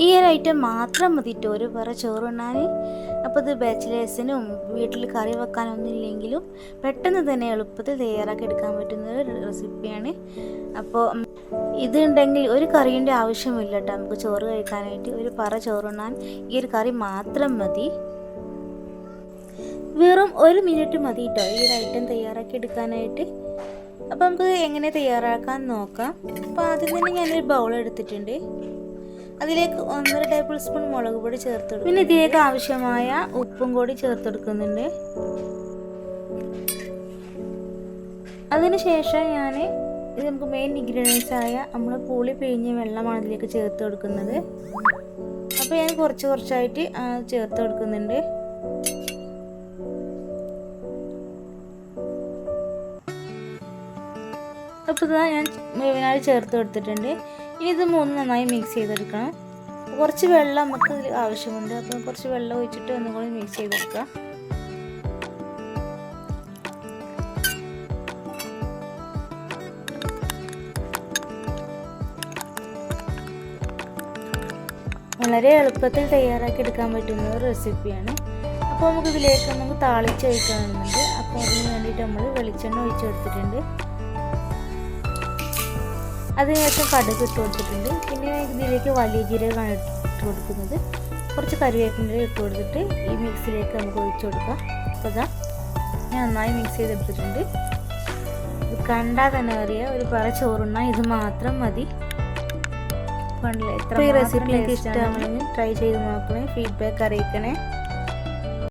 ഈ ഒരു ഐറ്റം മാത്രം മതിട്ടോ ഒരു പറ ചോറുണ്ണാൻ. അപ്പോൾ ഇത് ബാച്ചിലേഴ്സിനും വീട്ടിൽ കറി വെക്കാനൊന്നും ഇല്ലെങ്കിലും പെട്ടെന്ന് തന്നെ എളുപ്പത്തിൽ തയ്യാറാക്കി എടുക്കാൻ പറ്റുന്ന ഒരു റെസിപ്പിയാണ്. അപ്പോൾ ഇതുണ്ടെങ്കിൽ ഒരു കറിയുടെ ആവശ്യമില്ല കേട്ടോ. നമുക്ക് ചോറ് കഴിക്കാനായിട്ട് ഒരു പറ ചോറുണ്ണാൻ ഈ ഒരു കറി മാത്രം മതി. വെറും 1 മിനിറ്റ് മതി കേട്ടോ ഈ ഒരു ഐറ്റം തയ്യാറാക്കി എടുക്കാനായിട്ട്. അപ്പോൾ നമുക്ക് എങ്ങനെ തയ്യാറാക്കാൻ നോക്കാം. അപ്പോൾ ആദ്യം തന്നെ ഞാനൊരു ബൗൾ എടുത്തിട്ടുണ്ട്. അതിലേക്ക് 1.5 ടേബിൾ സ്പൂൺ മുളക് പൊടി ചേർത്ത് കൊടുക്കും. പിന്നെ ഇതിലേക്ക് ആവശ്യമായ ഉപ്പും കൂടി ചേർത്ത് കൊടുക്കുന്നുണ്ട്. അതിനുശേഷം ഇത് നമുക്ക് മെയിൻ ഇൻഗ്രീഡിയൻസ് ആയ നമ്മൾ പുളി പിഴിഞ്ഞ വെള്ളമാണ് ഇതിലേക്ക് ചേർത്ത് കൊടുക്കുന്നത്. അപ്പോൾ ഞാൻ കുറച്ചായിട്ട് ചേർത്ത് കൊടുക്കുന്നുണ്ട്. അപ്പോൾ ഞാൻ മുഴുവനായി ചേർത്ത് കൊടുത്തിട്ടുണ്ട്. ഇനി ഇത് നന്നായി മിക്സ് ചെയ്തെടുക്കണം. കുറച്ച് വെള്ളം നമുക്ക് ഇതിൽ ആവശ്യമുണ്ട്. അപ്പോൾ കുറച്ച് വെള്ളം ഒഴിച്ചിട്ട് ഒന്നുകൂടി മിക്സ് ചെയ്തെടുക്കാം. വളരെ എളുപ്പത്തിൽ തയ്യാറാക്കി എടുക്കാൻ പറ്റുന്ന ഒരു റെസിപ്പിയാണ്. അപ്പോൾ നമുക്ക് താളിച്ച് ഒഴിക്കാനുണ്ട്. അപ്പോൾ അതിന് വേണ്ടിയിട്ട് നമ്മൾ വെളിച്ചെണ്ണ ഒഴിച്ച് കൊടുത്തിട്ടുണ്ട്. അതിനുശേഷം കടുക് ഇട്ട് കൊടുത്തിട്ടുണ്ട്. പിന്നെ ഇതിലേക്ക് വലിയ ജീരകമാണ് ഇട്ട് കൊടുക്കുന്നത്. കുറച്ച് കറിവേപ്പില ഇട്ട് കൊടുത്തിട്ട് ഈ മിക്സിയിലേക്ക് നമുക്ക് ഒഴിച്ചു കൊടുക്കാം. അപ്പോൾ ഞാൻ നന്നായി മിക്സ് ചെയ്തെടുത്തിട്ടുണ്ട്. ഇത് കണ്ടാൽ തന്നെ അറിയാം ഒരു പറ ചോറുണ്ണാൻ ഇത് മാത്രം മതി. ഈ റെസിപ്പി എനിക്ക് ഇഷ്ടമാണെങ്കിൽ ട്രൈ ചെയ്ത് നോക്കണേ. ഫീഡ്ബാക്ക് അറിയിക്കണേ.